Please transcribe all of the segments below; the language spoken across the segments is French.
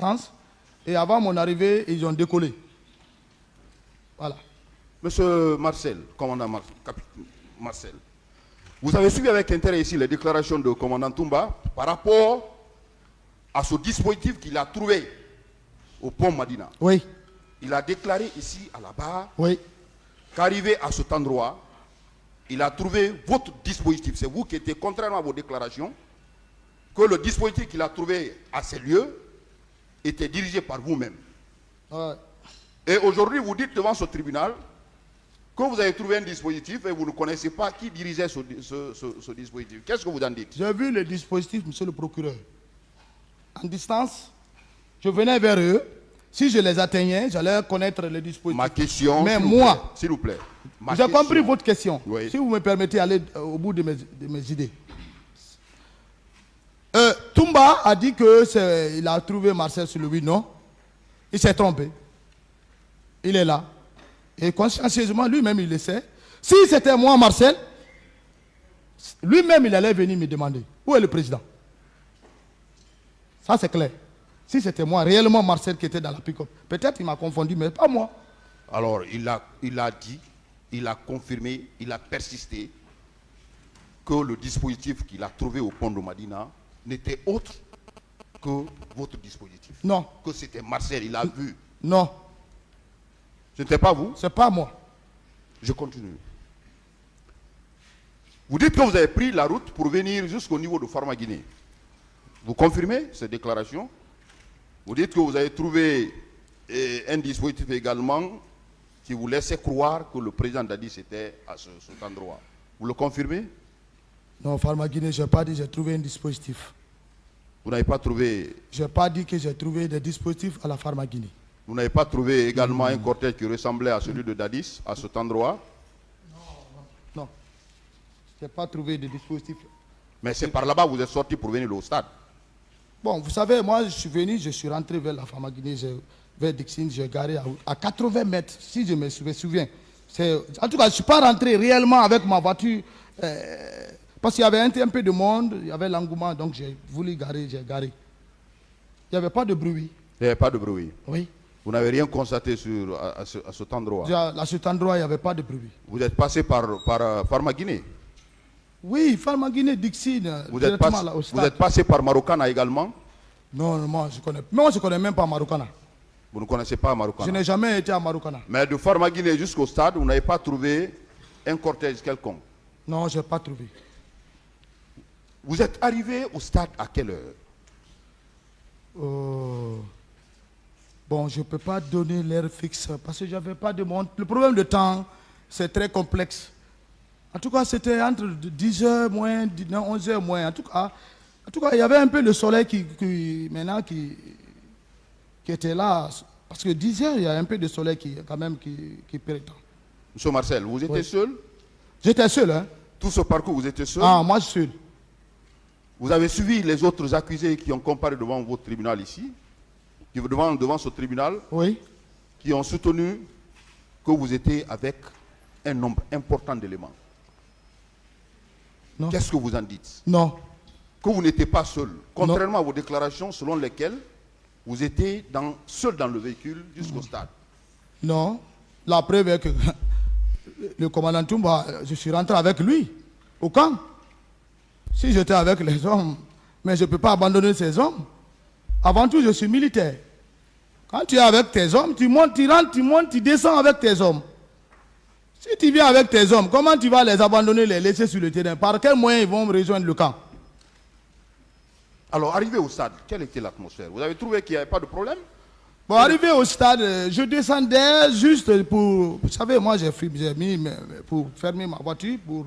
France. Et avant mon arrivée, ils ont décollé. Voilà. Monsieur Marcel, commandant Marcel, vous avez suivi avec intérêt ici les déclarations de commandant Toumba par rapport à ce dispositif qu'il a trouvé au pont Madina. Oui. Il a déclaré ici à la barre Oui. qu'arrivé à cet endroit, il a trouvé votre dispositif. C'est vous qui étiez, contrairement à vos déclarations, que le dispositif qu'il a trouvé à ces lieux était dirigé par vous-même. Ouais. Et aujourd'hui, vous dites devant ce tribunal que vous avez trouvé un dispositif et vous ne connaissez pas qui dirigeait ce dispositif. Qu'est-ce que vous en dites? J'ai vu le dispositif, monsieur le procureur. En distance, je venais vers eux. Si je les atteignais, j'allais connaître le dispositif. Ma question, mais moi, s'il vous plaît. J'ai compris votre question. Oui. Si vous me permettez d'aller au bout de mes idées. Toumba a dit qu'il a trouvé Marcel sur le 8, non? Il s'est trompé. Il est là. Et consciencieusement, lui-même, il le sait. Si c'était moi, Marcel, lui-même, il allait venir me demander où est le président. Ça, c'est clair. Si c'était moi, réellement Marcel qui était dans la pick-up, peut-être il m'a confondu, mais pas moi. Alors, il a dit, il a confirmé, il a persisté que le dispositif qu'il a trouvé au pont de Madina n'était autre que votre dispositif. Non. Que c'était Marcel, il a vu. Non. Ce n'était pas vous? C'est pas moi. Je continue. Vous dites que vous avez pris la route pour venir jusqu'au niveau de Pharma-Guinée. Vous confirmez cette déclaration? Vous dites que vous avez trouvé un dispositif également qui vous laissait croire que le président Dadis était à cet endroit. Vous le confirmez? Non, Pharma-Guinée, je n'ai pas dit que j'ai trouvé un dispositif. Vous n'avez pas trouvé... Je n'ai pas dit que j'ai trouvé des dispositifs à la Pharma-Guinée. Vous n'avez pas trouvé également un cortège qui ressemblait à celui de Dadis, à cet endroit? Non. Je n'ai pas trouvé de dispositif. Mais c'est par là-bas que vous êtes sorti pour venir au stade. Bon, vous savez, moi, je suis venu, je suis rentré vers la Pharma-Guinée, vers Dixine, j'ai garé à 80 mètres, si je me souviens. En tout cas, je ne suis pas rentré réellement avec ma voiture, parce qu'il y avait un peu de monde, il y avait l'engouement, donc j'ai voulu garer, j'ai garé. Il n'y avait pas de bruit. Il n'y avait pas de bruit? Oui. Vous n'avez rien constaté à cet endroit? À cet endroit, il n'y avait pas de bruit. Vous êtes passé par Pharma-Guinée? Oui, Pharma-Guinée, Dixine, vous êtes passé par Marokana également? Non, moi je ne connais même pas Marokana. Vous ne connaissez pas Marokana? Je n'ai jamais été à Marokana. Mais de Pharma-Guinée jusqu'au stade, vous n'avez pas trouvé un cortège quelconque? Non, je n'ai pas trouvé. Vous êtes arrivé au stade à quelle heure? Bon, je ne peux pas donner l'heure fixe parce que je n'avais pas de monde. Le problème de temps, c'est très complexe. En tout cas, c'était entre 10h moins, 11h moins. En tout cas, il y avait un peu le soleil qui était là. Parce que 10h, il y a un peu de soleil qui prétend. Monsieur Marcel, vous étiez seul? J'étais seul, hein. Tout ce parcours, vous étiez seul? Ah, moi, je suis seul. Vous avez suivi les autres accusés qui ont comparé devant votre tribunal ici, devant ce tribunal, oui, qui ont soutenu que vous étiez avec un nombre important d'éléments. Qu'est-ce que vous en dites? Non. Que vous n'étiez pas seul, contrairement à vos déclarations selon lesquelles vous étiez seul dans le véhicule jusqu'au stade. Non. La preuve est que le commandant Toumba, je suis rentré avec lui au camp. Si j'étais avec les hommes, mais je ne peux pas abandonner ces hommes. Avant tout, je suis militaire. Quand tu es avec tes hommes, tu montes, tu rentres, tu montes, tu descends avec tes hommes. Si tu viens avec tes hommes, comment tu vas les abandonner, les laisser sur le terrain? Par quel moyen ils vont rejoindre le camp? Alors, arrivé au stade, quelle était l'atmosphère? Vous avez trouvé qu'il n'y avait pas de problème? Bon, arrivé au stade, je descendais juste pour... Vous savez, moi, j'ai mis pour fermer ma voiture pour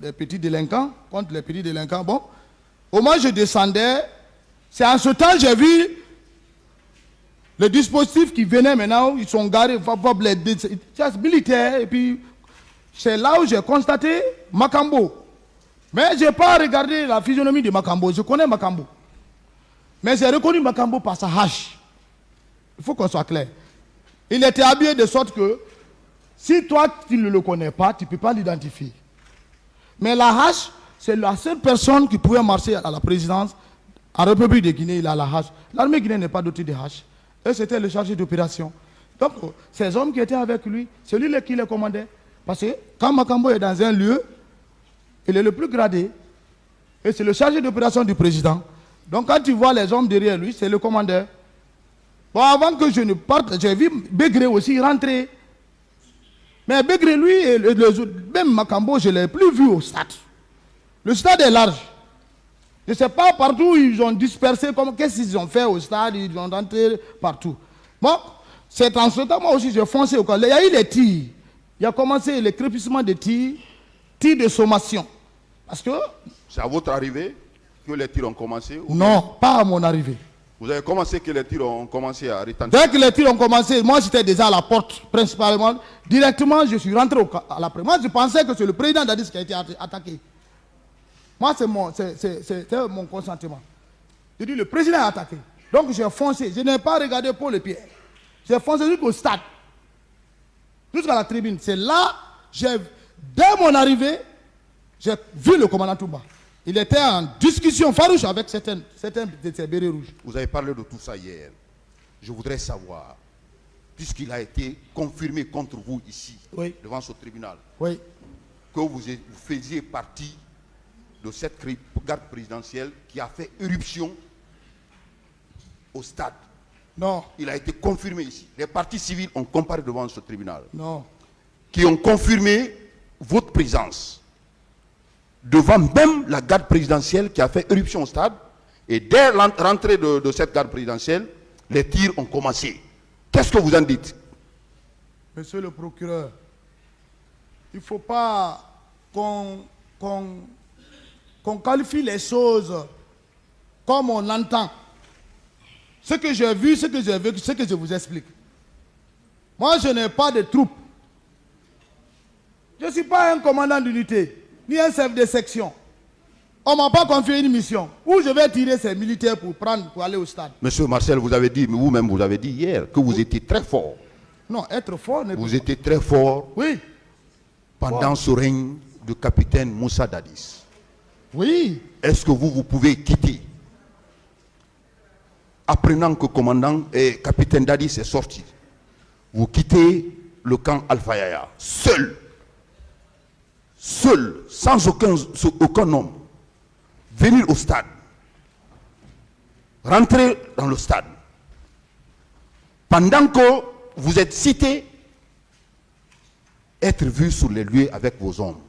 les petits délinquants, contre les petits délinquants. Bon, au moins, je descendais. C'est en ce temps que j'ai vu le dispositif qui venait maintenant, ils sont garés, c'est militaire, et puis c'est là où j'ai constaté Makambo. Mais je n'ai pas regardé la physionomie de Makambo, je connais Makambo. Mais j'ai reconnu Makambo par sa hache. Il faut qu'on soit clair. Il était habillé de sorte que, si toi tu ne le connais pas, tu ne peux pas l'identifier. Mais la hache, c'est la seule personne qui pouvait marcher à la présidence En République de Guinée, il a la hache. L'armée guinéenne n'est pas dotée de hache. Et c'était le chargé d'opération. Donc, ces hommes qui étaient avec lui, c'est lui qui les commandait. Parce que quand Makambo est dans un lieu, il est le plus gradé. Et c'est le chargé d'opération du président. Donc, quand tu vois les hommes derrière lui, c'est le commandeur. Bon, avant que je ne parte, j'ai vu Begré aussi rentrer. Mais Begré, lui, et même Makambo, je ne l'ai plus vu au stade. Le stade est large. Je ne sais pas partout, ils ont dispersé, qu'est-ce qu'ils ont fait au stade, ils ont rentré partout. Bon, c'est en ce temps, moi aussi, j'ai foncé au camp. Il y a eu les tirs. Il a commencé le crépissement des tirs de sommation. Parce que... C'est à votre arrivée que les tirs ont commencé? Non, pas à mon arrivée. Vous avez commencé que les tirs ont commencé à retentir? Dès que les tirs ont commencé, moi j'étais déjà à la porte, principalement. Directement, je suis rentré à la porte. Moi, je pensais que c'est le président Dadis qui a été attaqué. Moi, c'est mon consentement. Je dis, le président est attaqué. Donc, j'ai foncé. Je n'ai pas regardé pour le pied. J'ai foncé jusqu'au stade. Jusqu'à la tribune. C'est là, dès mon arrivée, j'ai vu le commandant Touba. Il était en discussion farouche avec certains de ses bérets rouges. Vous avez parlé de tout ça hier. Je voudrais savoir, puisqu'il a été confirmé contre vous ici, oui, devant ce tribunal, oui, que vous faisiez partie de cette garde présidentielle qui a fait éruption au stade. Non. Il a été confirmé ici. Les partis civils ont comparé devant ce tribunal. Non. Qui ont confirmé votre présence devant même la garde présidentielle qui a fait éruption au stade. Et dès l'entrée de cette garde présidentielle, les tirs ont commencé. Qu'est-ce que vous en dites? Monsieur le procureur, il ne faut pas qu'on qualifie les choses comme on entend. Ce que j'ai vu, ce que j'ai vécu, ce que je vous explique. Moi, je n'ai pas de troupes. Je ne suis pas un commandant d'unité, ni un chef de section. On ne m'a pas confié une mission où je vais tirer ces militaires pour aller au stade. Monsieur Marcel, vous avez dit, vous-même vous avez dit hier que vous étiez très fort. Non, être fort n'est pas... Vous étiez très fort, oui, pendant ce règne du capitaine Moussa Dadis. Oui. Est-ce que vous pouvez quitter, apprenant que commandant et capitaine Dadis est sorti, vous quittez le camp Alpha Yaya, seul, sans aucun homme, venir au stade, rentrer dans le stade, pendant que vous êtes cité, être vu sur les lieux avec vos hommes.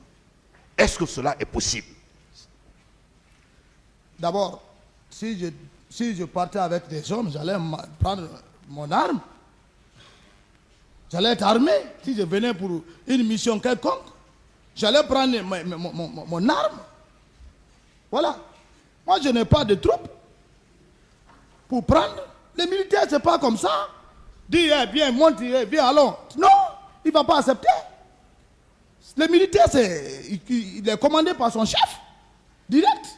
Est-ce que cela est possible? D'abord, si je partais avec des hommes, j'allais prendre mon arme. J'allais être armé. Si je venais pour une mission quelconque, j'allais prendre mon arme. Voilà. Moi, je n'ai pas de troupes pour prendre. Les militaires, ce n'est pas comme ça. Dis, eh, viens, monte, eh, viens, allons. Non, il ne va pas accepter. Les militaires, il est commandé par son chef. Direct.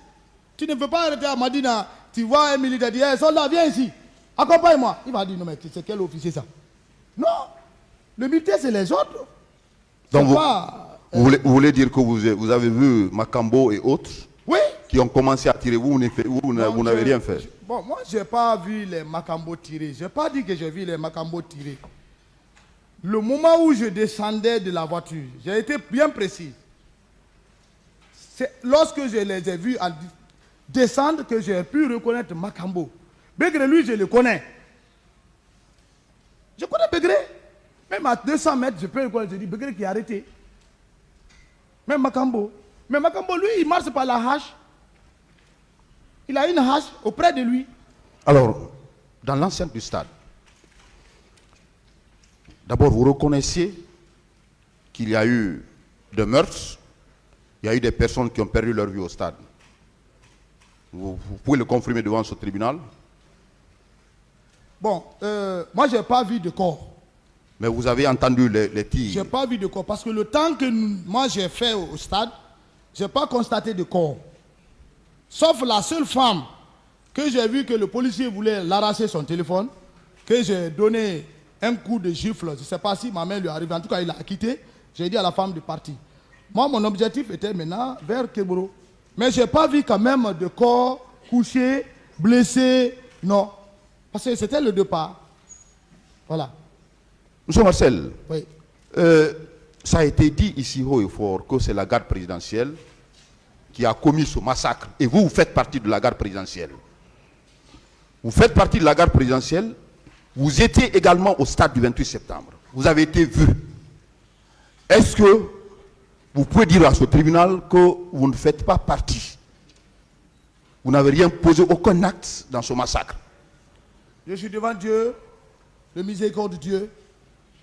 Tu ne peux pas arrêter à Madina. Tu vois un militaire dire, hey, soldat, viens ici. Accompagne-moi. Il va dire, non, mais c'est quel officier ça? Non. Le militaire, c'est les autres. Donc vous voulez dire que vous avez vu Makambo et autres, oui, qui ont commencé à tirer, vous n'avez rien fait? Bon, moi, je n'ai pas vu les Makambo tirer. Je n'ai pas dit que j'ai vu les Makambo tirer. Le moment où je descendais de la voiture, j'ai été bien précis. C'est lorsque je les ai vus descendre que j'ai pu reconnaître Makambo. Begré, lui, je le connais. Je connais Begré. Même à 200 mètres, je peux reconnaître. Je dis, Begré qui est arrêté. Même Makambo. Mais Makambo, lui, il marche par la hache. Il a une hache auprès de lui. Alors, dans l'enceinte du stade, d'abord, vous reconnaissez qu'il y a eu des meurtres, il y a eu des personnes qui ont perdu leur vie au stade. Vous pouvez le confirmer devant ce tribunal? Bon, moi, je n'ai pas vu de corps. Mais vous avez entendu les tirs? Je n'ai pas vu de corps. Parce que le temps que moi j'ai fait au stade, je n'ai pas constaté de corps. Sauf la seule femme que j'ai vu que le policier voulait l'arracher son téléphone, que j'ai donné un coup de gifle. Je ne sais pas si ma main lui arrive. En tout cas, il a quitté. J'ai dit à la femme de partir. Moi, mon objectif était maintenant vers Keboro. Mais je n'ai pas vu quand même de corps couché blessés, non. Parce que c'était le départ. Voilà. Monsieur Marcel, Oui. ça a été dit ici haut et fort que c'est la garde présidentielle qui a commis ce massacre. Et vous, vous faites partie de la garde présidentielle. Vous faites partie de la garde présidentielle. Vous étiez également au stade du 28 septembre. Vous avez été vu. Est-ce que vous pouvez dire à ce tribunal que vous ne faites pas partie? Vous n'avez rien posé, aucun acte dans ce massacre. Je suis devant Dieu, le miséricorde de Dieu.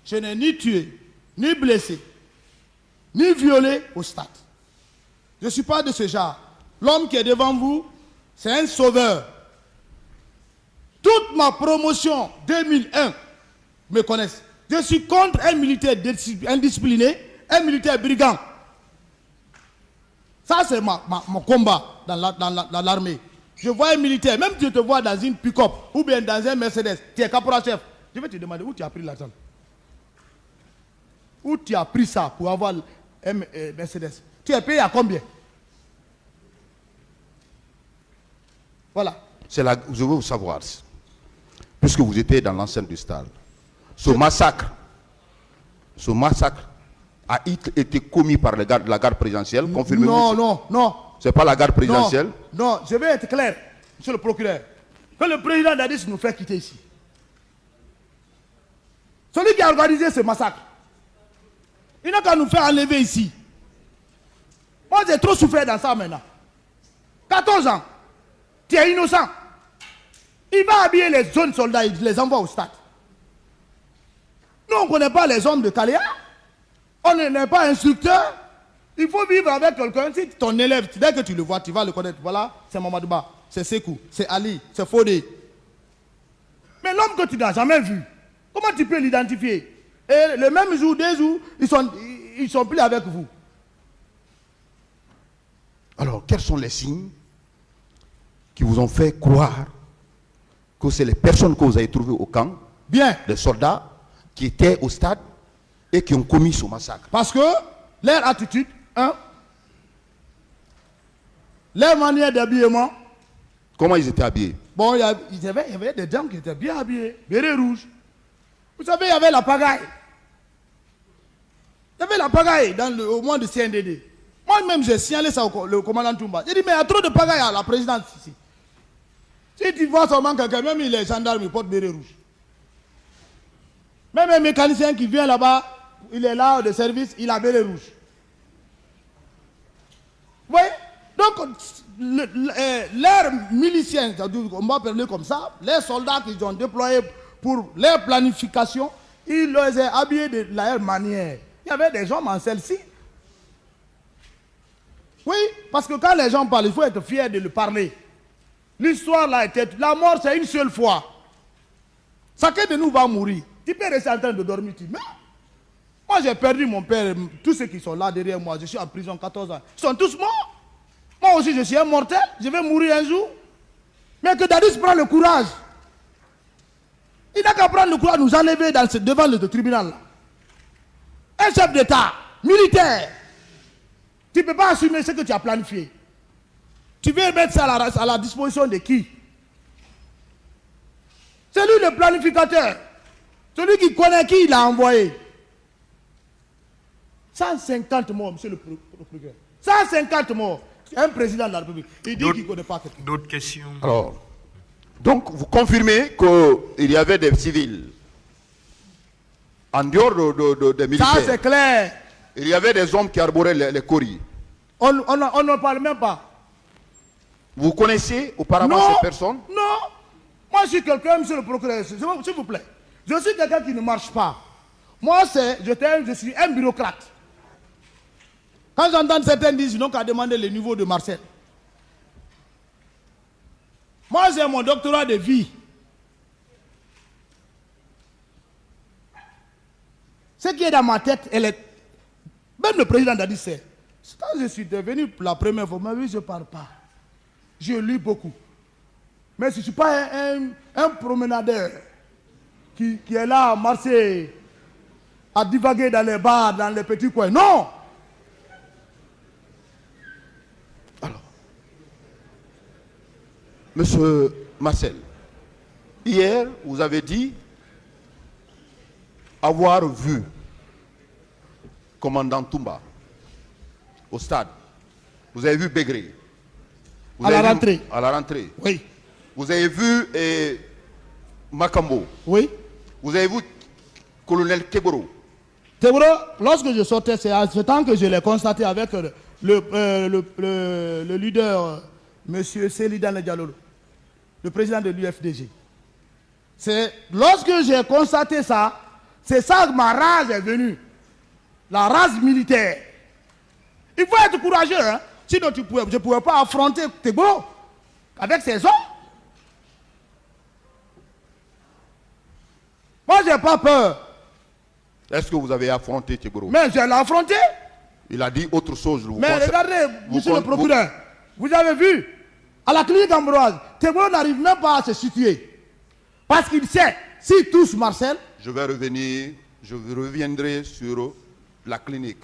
Je n'ai ni tué, ni blessé, ni violé au stade. Je ne suis pas de ce genre. L'homme qui est devant vous, c'est un sauveur. Toute ma promotion 2001 me connaissent. Je suis contre un militaire indiscipliné, un militaire brigand. Ça, c'est mon combat dans l'armée. Je vois un militaire, même si je te vois dans une pick-up ou bien dans un Mercedes, tu es caporal-chef, je vais te demander où tu as pris l'argent. Où tu as pris ça pour avoir un Mercedes? Tu es payé à combien? Voilà. Je veux vous savoir, puisque vous étiez dans l'enceinte du stade, ce massacre a été commis par la garde présidentielle, confirmez-vous? Non. C'est pas la garde présidentielle? Non, je vais être clair, monsieur le procureur. Que le président Dadis nous fait quitter ici. Celui qui a organisé ce massacre, il n'a qu'à nous faire enlever ici. Moi, j'ai trop souffert dans ça maintenant. 14 ans, tu es innocent. Il va habiller les jeunes soldats, il les envoie au stade. Nous, on ne connaît pas les hommes de Kaléa. On n'est pas instructeur. Il faut vivre avec quelqu'un. Si ton élève, dès que tu le vois, tu vas le connaître. Voilà, c'est Mamadouba, c'est Sekou, c'est Ali, c'est Fodé. Mais l'homme que tu n'as jamais vu, comment tu peux l'identifier? Et le même jour, 2 jours, ils sont plus avec vous. Alors, quels sont les signes qui vous ont fait croire que c'est les personnes que vous avez trouvées au camp, Bien. des soldats qui étaient au stade et qui ont commis ce massacre? Parce que leur attitude, leur manière d'habillement. Comment ils étaient habillés? Bon, il y avait des dames qui étaient bien habillées, béret rouge. Vous savez, il y avait la pagaille. Il y avait la pagaille au mois de CNDD. Moi-même, j'ai signalé ça au commandant Toumba. J'ai dit, mais il y a trop de pagaille à la présidence ici. Si tu vois seulement quelqu'un, même il est gendarme, il porte béret rouge. Même un mécanicien qui vient là-bas, il est là de service, il a béret rouge. Vous voyez? Donc, leurs miliciens, on va parler comme ça, les soldats qu'ils ont déployés pour leur planification, ils les ont habillés de leur manière. Il y avait des hommes en celle-ci. Oui, parce que quand les gens parlent, il faut être fier de le parler. L'histoire là était... La mort, c'est une seule fois. Chacun de nous va mourir. Tu peux rester en train de dormir, tu meurs. Moi, j'ai perdu mon père. Tous ceux qui sont là derrière moi, je suis en prison 14 ans. Ils sont tous morts. Moi aussi, je suis un mortel. Je vais mourir un jour. Mais que Dadis prend le courage. Il n'a qu'à prendre le courage de nous enlever devant le tribunal. Là. Un chef d'État, militaire. Tu ne peux pas assumer ce que tu as planifié. Tu veux mettre ça à la disposition de qui? C'est lui le planificateur. Celui qui connaît qui il a envoyé. 150 morts, monsieur le procureur. 150 morts. Un président de la République. Il dit qu'il ne connaît pas quelqu'un. D'autres questions? Alors, donc vous confirmez qu'il y avait des civils en dehors des militaires? Ça, c'est clair. Il y avait des hommes qui arboraient les coris. On n'en parle même pas. Vous connaissez auparavant ces personnes? Non. Moi, je suis quelqu'un, monsieur le procureur, s'il vous plaît. Je suis quelqu'un qui ne marche pas. Moi, je suis un bureaucrate. Quand j'entends certains disent, ils n'ont qu'à demander le niveau de Marcel. Moi, j'ai mon doctorat de vie. Ce qui est dans ma tête, même le président a dit ça. Quand je suis devenu pour la première fois, mais oui, je ne parle pas. Je lis beaucoup. Mais je ne suis pas un promenadeur qui est là à marcher, à divaguer dans les bars, dans les petits coins. Non! Alors, monsieur Marcel, hier, vous avez dit avoir vu commandant Toumba au stade. Vous avez vu Begré. À la rentrée. À la rentrée. Oui. Vous avez vu Makambo. Oui. Vous avez vu colonel Keboro. Keboro, lorsque je sortais, c'est à ce temps que je l'ai constaté avec le leader, M. Selidan Diallo, le président de l'UFDG. C'est lorsque j'ai constaté ça, c'est ça que ma rage est venue. La rage militaire. Il faut être courageux, hein. Sinon je ne pouvais pas affronter Keboro avec ses hommes. Moi, je n'ai pas peur. Est-ce que vous avez affronté Keboro? Mais je l'ai affronté. Il a dit autre chose. Mais regardez, monsieur le procureur, vous avez vu, à la clinique Ambroise, Keboro n'arrive même pas à se situer. Parce qu'il sait, s'il touche Marcel... Je reviendrai sur la clinique.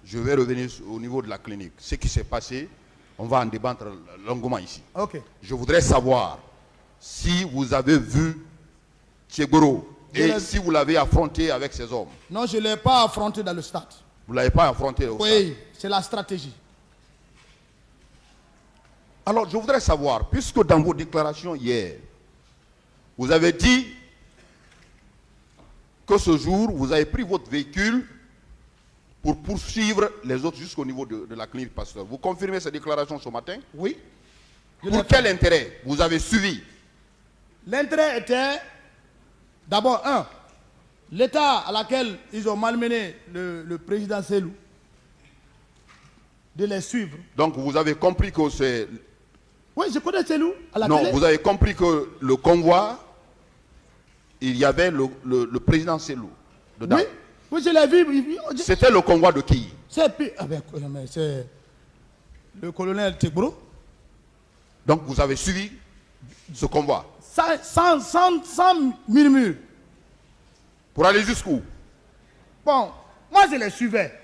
Je vais revenir au niveau de la clinique. Ce qui s'est passé, on va en débattre longuement ici. Ok. Je voudrais savoir si vous avez vu Keboro et si vous l'avez affronté avec ses hommes. Non, je ne l'ai pas affronté dans le stade. Vous ne l'avez pas affronté au stade? Oui, c'est la stratégie. Alors, je voudrais savoir, puisque dans vos déclarations hier, vous avez dit que ce jour, vous avez pris votre véhicule pour poursuivre les autres jusqu'au niveau de la clinique Pasteur. Vous confirmez ces déclarations ce matin? Oui. Pour quel intérêt vous avez suivi? L'intérêt était, d'abord, l'état à laquelle ils ont malmené le président Selou, de les suivre. Donc vous avez compris que c'est... Oui, je connais Selou à la Non, télé. vous avez compris que le convoi, il y avait le président Selou dedans. Oui, oui, je l'ai vu. C'était le convoi de qui? C'est le colonel Keboro. Donc vous avez suivi ce convoi. Sans murmure. Pour aller jusqu'où? Bon, moi je les suivais.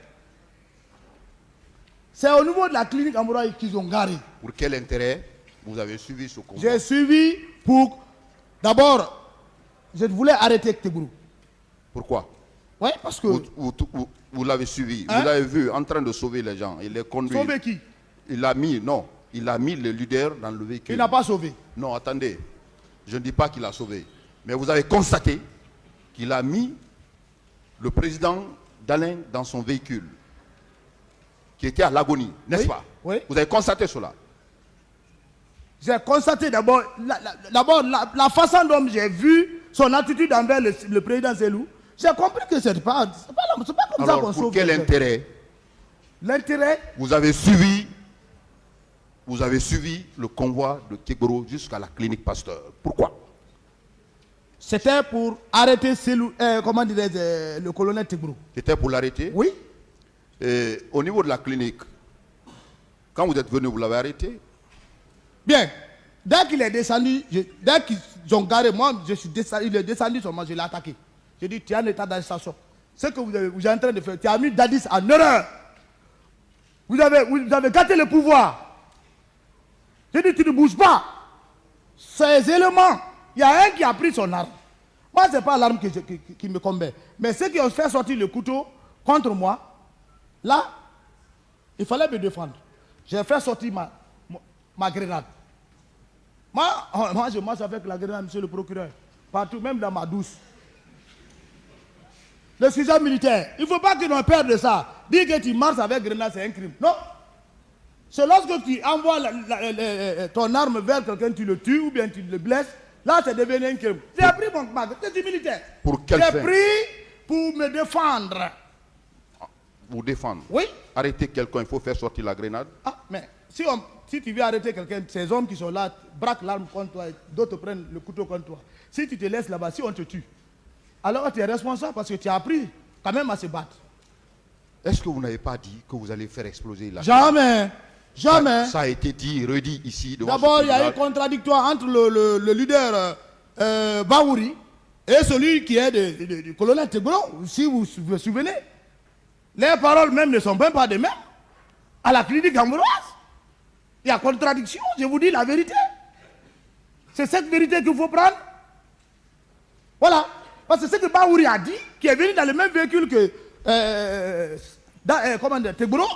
C'est au niveau de la clinique Ambroise qu'ils ont garé. Pour quel intérêt vous avez suivi ce convoi? J'ai suivi pour... D'abord, je voulais arrêter Keboro. Pourquoi? Oui, parce que... Vous l'avez suivi, Hein? vous l'avez vu en train de sauver les gens. Il les conduit. Sauver qui? Il a mis le leader dans le véhicule. Il n'a pas sauvé. Non, attendez. Je ne dis pas qu'il a sauvé. Mais vous avez constaté qu'il a mis le président d'Alain dans son véhicule, qui était à l'agonie, n'est-ce pas? Oui. Vous avez constaté cela? J'ai constaté d'abord la façon dont j'ai vu son attitude envers le président Selou. J'ai compris que c'est pas comme ça qu'on Alors, sauve. pour quel intérêt? L'intérêt, Vous avez suivi le convoi de Keboro jusqu'à la clinique Pasteur. Pourquoi? c'était pour arrêter Selou, le colonel Keboro. C'était pour l'arrêter? Oui. Et au niveau de la clinique, quand vous êtes venu, vous l'avez arrêté? Bien. Dès qu'il est descendu, dès qu'ils ont garé, moi, je suis descendu, il est descendu sur moi, je l'ai attaqué. J'ai dit, tu es en état d'arrestation. Ce que vous êtes en train de faire, tu as mis Dadis en erreur. Vous avez gâté le pouvoir. J'ai dit, tu ne bouges pas. Ces éléments, il y a un qui a pris son arme. Moi, ce n'est pas l'arme qui me combat. Mais ceux qui ont fait sortir le couteau contre moi, là, il fallait me défendre. J'ai fait sortir ma grenade. Moi, je marche avec la grenade, monsieur le procureur. Partout, même dans ma douce. Le sujet militaire, il ne faut pas que l'on perde de ça. Dire que tu marches avec grenade, c'est un crime. Non. C'est lorsque tu envoies ton arme vers quelqu'un, tu le tues ou bien tu le blesses, là, c'est devenu un crime. J'ai pris mon bague, c'est du militaire. Pour quelle fin? J'ai pris pour me défendre. Vous défendre? Oui. Arrêter quelqu'un, il faut faire sortir la grenade? Ah, mais si tu veux arrêter quelqu'un, ces hommes qui sont là braquent l'arme contre toi, d'autres prennent le couteau contre toi. Si tu te laisses là-bas, si on te tue, alors tu es responsable parce que tu as appris quand même à se battre. Est-ce que vous n'avez pas dit que vous allez faire exploser la... Jamais. Jamais. Ça a été dit, redit ici. D'abord, il y a eu contradictoire entre le leader Baouri et celui qui est du colonel Keboro, si vous vous souvenez. Les paroles même ne sont même pas des mêmes. À la clinique Ambroise, il y a contradiction, je vous dis la vérité. C'est cette vérité qu'il faut prendre. Voilà. Parce que c'est ce que Baouri a dit, qui est venu dans le même véhicule que Tegboro.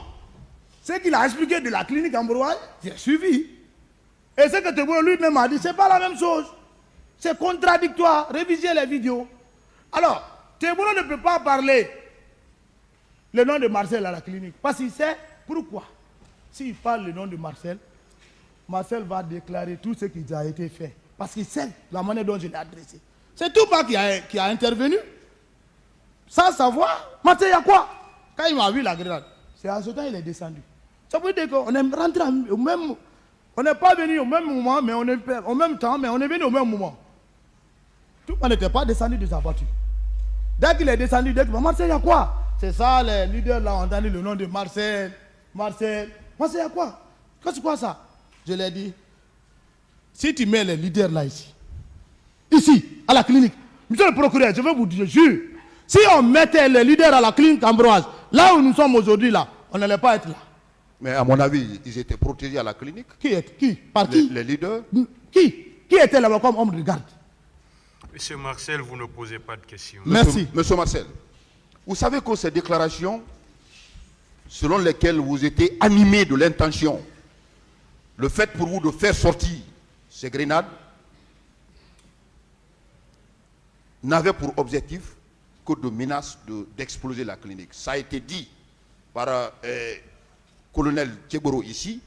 Ce qu'il a expliqué de la clinique Ambroise, j'ai suivi. Et ce que Tegboro lui-même a dit, ce n'est pas la même chose. C'est contradictoire. Révisez les vidéos. Alors, Tegboro ne peut pas parler le nom de Marcel à la clinique. Parce qu'il sait pourquoi. S'il parle le nom de Marcel, Marcel va déclarer tout ce qui a été fait. Parce qu'il sait la manière dont je l'ai adressé. C'est Toumba qui a intervenu. Sans savoir, Marcel, il y a quoi? Quand il m'a vu la grenade, c'est à ce temps qu'il est descendu. Ça veut dire qu'on est rentré au même... On n'est pas venu au même moment, mais on est au même temps, mais on est venu au même moment. Toumba n'était pas descendu de sa voiture. Dès qu'il est descendu, Marcel, il y a quoi? C'est ça, les leaders là ont entendu le nom de Marcel. Marcel, il y a quoi? C'est quoi ça? Je l'ai dit, si tu mets les leaders là ici, à la clinique, monsieur le procureur, je veux vous dire, je jure, si on mettait les leaders à la clinique Ambroise, là où nous sommes aujourd'hui là, on n'allait pas être là. Mais à mon avis, ils étaient protégés à la clinique. Qui? Par qui? Les leaders. Qui était là-bas comme homme de garde? Monsieur Marcel, vous ne posez pas de questions. Merci. Monsieur Marcel, vous savez que ces déclarations, selon lesquelles vous étiez animé de l'intention, le fait pour vous de faire sortir ces grenades, n'avait pour objectif que de menace d'exploser la clinique. Ça a été dit par colonel Tegboro ici.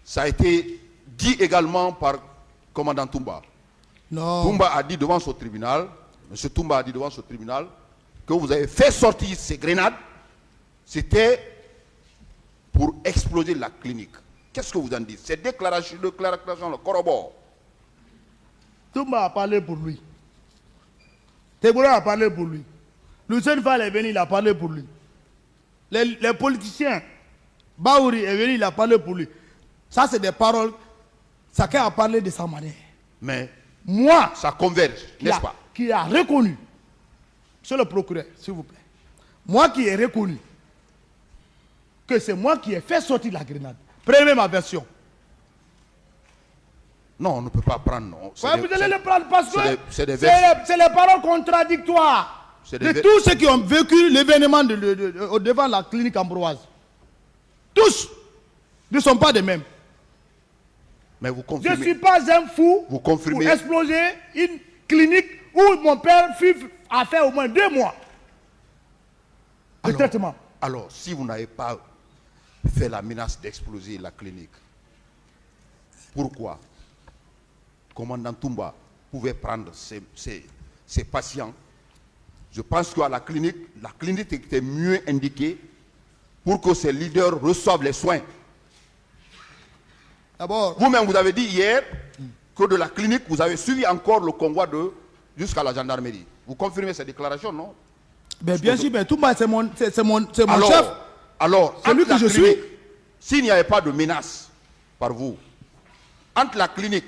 Ça a été dit également par commandant Toumba. Non. Toumba a dit devant ce tribunal, M. Toumba a dit devant ce tribunal, que vous avez fait sortir ces grenades, c'était pour exploser la clinique. Qu'est-ce que vous en dites? Ces déclarations le corroborent. Toumba a parlé pour lui. Tegboro a parlé pour lui. Lucien Fall est venu, il a parlé pour lui. Les politiciens, Baouri est venu, il a parlé pour lui. Ça, c'est des paroles. Chacun a parlé de sa manière. Mais moi, ça converge, n'est-ce pas? Qui a reconnu, monsieur le procureur, s'il vous plaît, moi qui ai reconnu que c'est moi qui ai fait sortir la grenade. Prenez ma version. Non, on ne peut pas prendre. Non. Vous allez le prendre parce que c'est les paroles contradictoires de tous ceux qui ont vécu l'événement devant la clinique Ambroise. Tous ne sont pas des mêmes. Mais vous confirmez. Je ne suis pas un fou vous confirmez. pour exploser une clinique où mon père a fait au moins 2 mois de traitement. Alors, si vous n'avez pas fait la menace d'exploser la clinique, pourquoi commandant Toumba pouvait prendre ses patients? Je pense qu'à la clinique était mieux indiquée pour que ses leaders reçoivent les soins. D'abord, vous-même, vous avez dit hier que de la clinique, vous avez suivi encore le convoi jusqu'à la gendarmerie. Vous confirmez cette déclaration, non? Ben bien sûr, mais Toumba, c'est mon alors, chef. Alors, c'est lui que je suis. S'il n'y avait pas de menace par vous, entre la clinique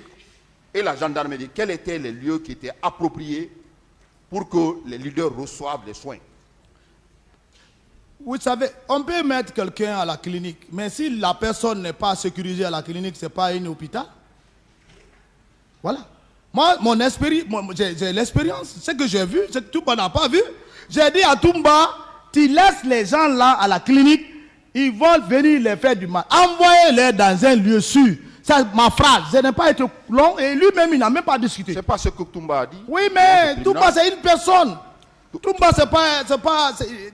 et la gendarmerie, quels étaient les lieux qui étaient appropriés pour que les leaders reçoivent les soins? Vous savez, on peut mettre quelqu'un à la clinique, mais si la personne n'est pas sécurisée à la clinique, ce n'est pas un hôpital. Voilà. Moi, j'ai l'expérience. Ce que j'ai vu, ce que Toumba n'a pas vu. J'ai dit à Toumba, tu laisses les gens là à la clinique, ils vont venir les faire du mal. Envoyez-les dans un lieu sûr. C'est ma phrase. Je n'ai pas été long et lui-même, il n'a même pas discuté. C'est pas ce que Toumba a dit. Oui, mais Toumba, c'est une personne. Toumba,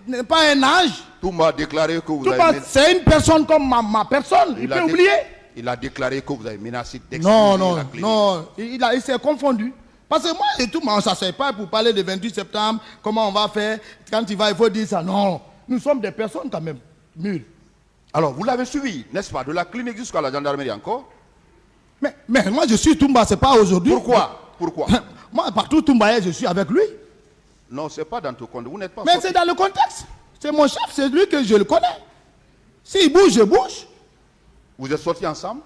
n'est pas un âge. Toumba a déclaré que vous Toumba, c'est une personne comme ma personne. Il peut oublier. Il a déclaré que vous avez menacé d'exploser la clinique. Non, il s'est confondu. Parce que moi et Toumba, on ne s'assied pas pour parler du 28 septembre, comment on va faire, quand il faut dire ça. Non, nous sommes des personnes quand même mûres. Alors, vous l'avez suivi, n'est-ce pas, de la clinique jusqu'à la gendarmerie encore? Mais moi, je suis Toumba, ce n'est pas aujourd'hui. Pourquoi? Moi, partout Toumba, je suis avec lui. Non, ce n'est pas dans ton compte. Vous n'êtes pas. Mais c'est dans le contexte. C'est mon chef, c'est lui que je le connais. S'il bouge, je bouge. Vous êtes sortis ensemble?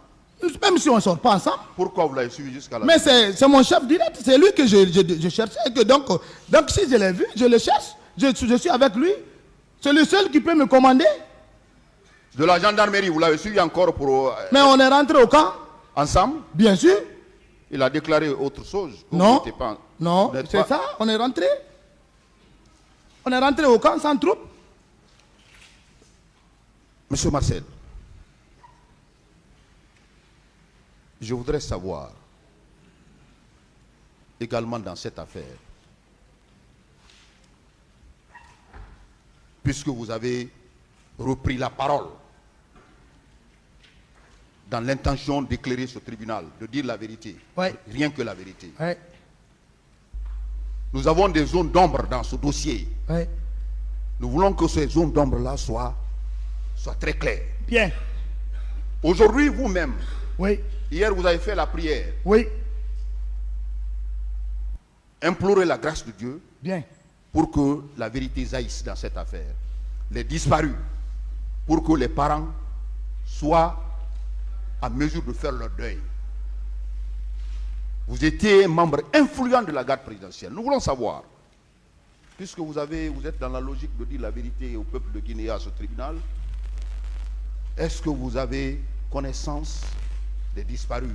Même si on ne sort pas ensemble. Pourquoi vous l'avez suivi jusqu'à là? Mais c'est mon chef direct, c'est lui que je cherchais. Donc si je l'ai vu, je le cherche. Je suis avec lui. C'est le seul qui peut me commander. De la gendarmerie, vous l'avez suivi encore pour... Mais on est rentré au camp. Ensemble? Bien sûr. Il a déclaré autre chose. Non, Pas, non, c'est ça, on est rentré. On est rentré au camp sans troupes. Monsieur Marcel, je voudrais savoir, également dans cette affaire, puisque vous avez repris la parole dans l'intention d'éclairer ce tribunal, de dire la vérité, Ouais. rien que la vérité. Ouais, Nous avons des zones d'ombre dans ce dossier. ouais. Nous voulons que ces zones d'ombre-là soient très claires. Bien. Aujourd'hui, vous-même, Oui, hier vous avez fait la prière, oui. implorer la grâce de Dieu Bien. pour que la vérité jaillisse dans cette affaire. Les disparus, pour que les parents soient à mesure de faire leur deuil. Vous étiez un membre influent de la garde présidentielle. Nous voulons savoir, puisque vous êtes dans la logique de dire la vérité au peuple de Guinée, à ce tribunal, est-ce que vous avez connaissance des disparus?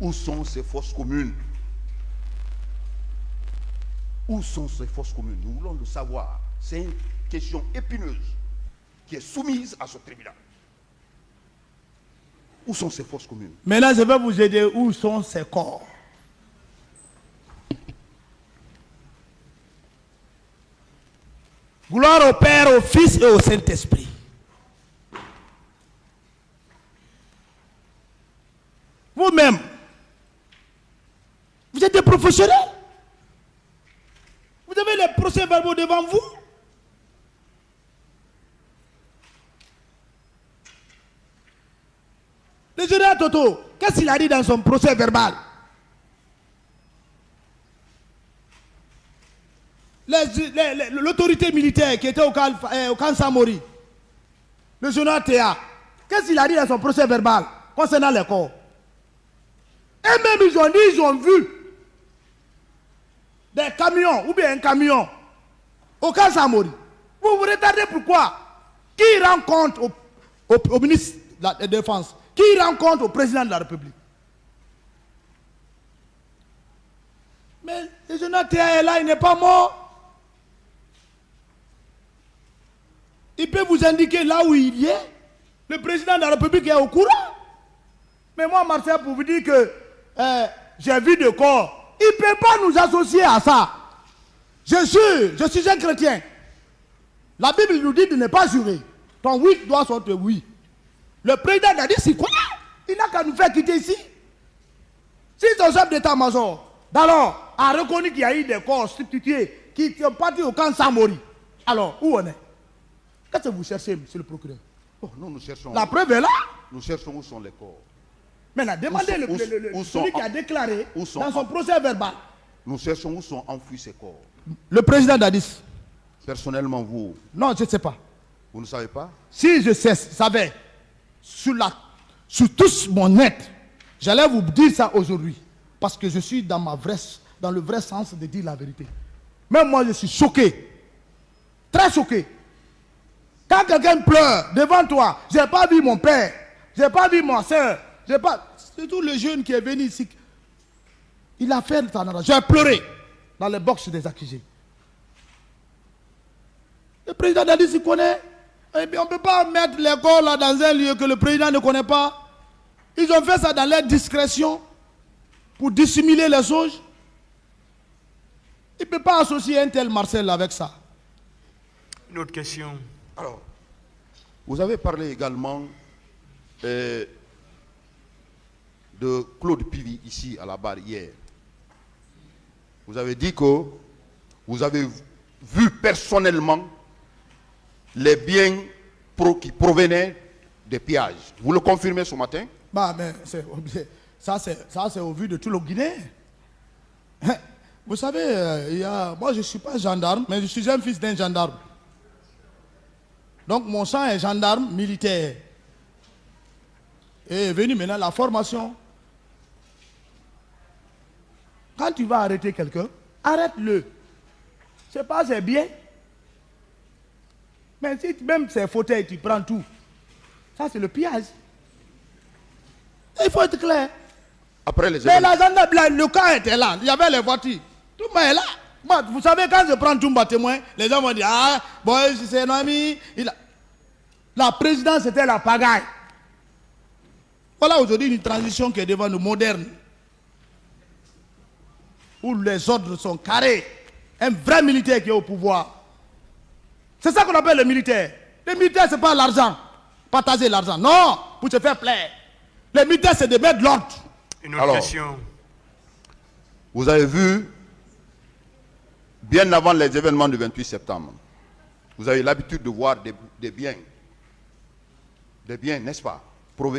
Où sont ces fosses communes? Où sont ces fosses communes? Nous voulons le savoir. C'est une question épineuse qui est soumise à ce tribunal. Où sont ces fosses communes? Maintenant, je vais vous aider. Où sont ces corps? Gloire au Père, au Fils et au Saint-Esprit. Vous-même, vous êtes des professionnels. Vous avez les procès-verbaux devant vous. Le général Toto, qu'est-ce qu'il a dit dans son procès-verbal? L'autorité militaire qui était au camp Samori, le général Théa, qu'est-ce qu'il a dit dans son procès-verbal concernant les corps? Et même ils ont dit, ils ont vu des camions, ou bien un camion, au camp Samori. Vous vous retardez pourquoi? Qui rend compte au ministre de la Défense? Qui rend compte au président de la République? Mais le général Théa est là, il n'est pas mort. Il peut vous indiquer là où il est. Le président de la République est au courant. Mais moi, Marcel, pour vous dire que j'ai vu de corps, il ne peut pas nous associer à ça. Je suis un chrétien. La Bible nous dit de ne pas jurer. Ton oui doit sortir oui. Le président a dit, c'est quoi? Il n'a qu'à nous faire quitter ici. Si son chef d'état-major, d'alors, a reconnu qu'il y a eu des corps substitués qui sont partis au camp Samori, alors, où on est? Qu'est-ce que vous cherchez, monsieur le procureur? Oh, nous cherchons. La preuve est là. Nous cherchons où sont les corps. Maintenant, demandez celui qui a déclaré dans son procès verbal. Nous cherchons où sont enfouis ces corps. Le président Dadis. Personnellement, vous? Non, je ne sais pas. Vous ne savez pas? Si je savais, sur tous mon net, j'allais vous dire ça aujourd'hui. Parce que je suis dans le vrai sens de dire la vérité. Même moi, je suis choqué. Très choqué. Quand quelqu'un pleure devant toi, je n'ai pas vu mon père, je n'ai pas vu ma soeur, c'est tout le jeune qui est venu ici. Il a fait ça. J'ai pleuré dans les box des accusés. Le président a dit qu'il connaît. Et puis on ne peut pas mettre les corps là dans un lieu que le président ne connaît pas. Ils ont fait ça dans leur discrétion pour dissimuler les choses. Il ne peut pas associer un tel Marcel avec ça. Une autre question. Alors, vous avez parlé également de Claude Pivi ici à la barre hier. Vous avez dit que vous avez vu personnellement les biens qui provenaient des pillages. Vous le confirmez ce matin? Bah, mais ça c'est au vu de tout le Guinéen. Vous savez, moi je ne suis pas gendarme, mais je suis un fils d'un gendarme. Donc mon sang est gendarme militaire. Et est venu maintenant la formation. Quand tu vas arrêter quelqu'un, arrête-le. Je sais pas, c'est bien. Mais si même ces fauteuils, tu prends tout. Ça, c'est le pillage. Il faut être clair. Après les Mais événements. le cas était là. Il y avait les voitures. Tout le monde est là. Moi, vous savez, quand je prends Toumba témoin, les gens vont dire, ah, bon, c'est un ami. La présidence, c'était la pagaille. Voilà aujourd'hui une transition qui est devant nous, moderne. Où les ordres sont carrés. Un vrai militaire qui est au pouvoir. C'est ça qu'on appelle le militaire. Le militaire, ce n'est pas l'argent. Partager l'argent. Non, pour se faire plaisir. Le militaire, c'est de mettre de l'ordre. Une autre Alors, question. Vous avez vu, bien avant les événements du 28 septembre, vous avez l'habitude de voir des biens. Des biens, n'est-ce pas?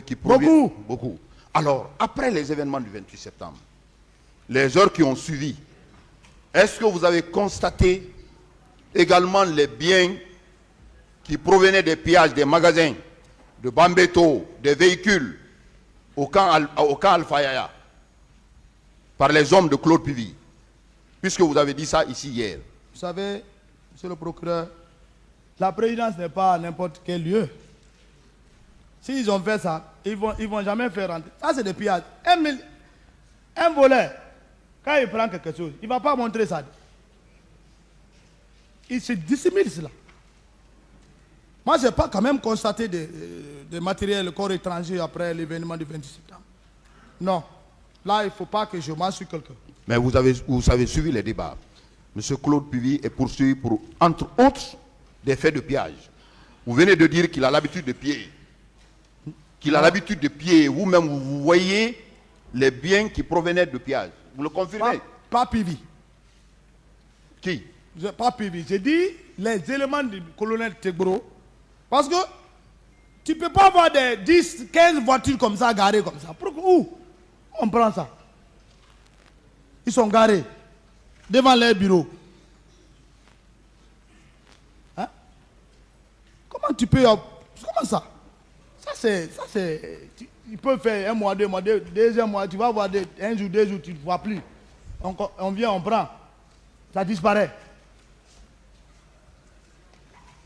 Qui proviennent. Beaucoup. Alors, après les événements du 28 septembre, les heures qui ont suivi, est-ce que vous avez constaté également les biens qui provenaient des pillages des magasins, de Bambeto, des véhicules au camp Alpha Yaya, par les hommes de Claude Pivy, puisque vous avez dit ça ici hier? Vous savez, monsieur le procureur, la présidence n'est pas à n'importe quel lieu. S'ils ont fait ça, ils vont jamais faire rentrer. Ça, c'est des pillages. Un voleur, quand il prend quelque chose, il ne va pas montrer ça. Il se dissimule cela. Moi, je n'ai pas quand même constaté des matériels corps étrangers après l'événement du 26 septembre. Non. Là, il ne faut pas que je m'en suis quelqu'un. Mais vous avez suivi les débats. M. Claude Pivy est poursuivi pour, entre autres, des faits de pillage. Vous venez de dire qu'il a l'habitude de piller. Qu'il a l'habitude de piller. Vous-même, vous voyez les biens qui provenaient de pillage. Vous le confirmez? Pas Pivy. Qui? Pas Pivy. J'ai dit les éléments du colonel Tegboro. Parce que tu ne peux pas avoir des 10, 15 voitures comme ça, garées comme ça. Où on prend ça? Ils sont garés devant leur bureau. Hein? Comment tu peux... Comment ça? Ça c'est... Ils peuvent faire un mois, 2 mois, deuxième mois, tu vas voir un jour, 2 jours, tu ne vois plus. On vient, on prend. Ça disparaît.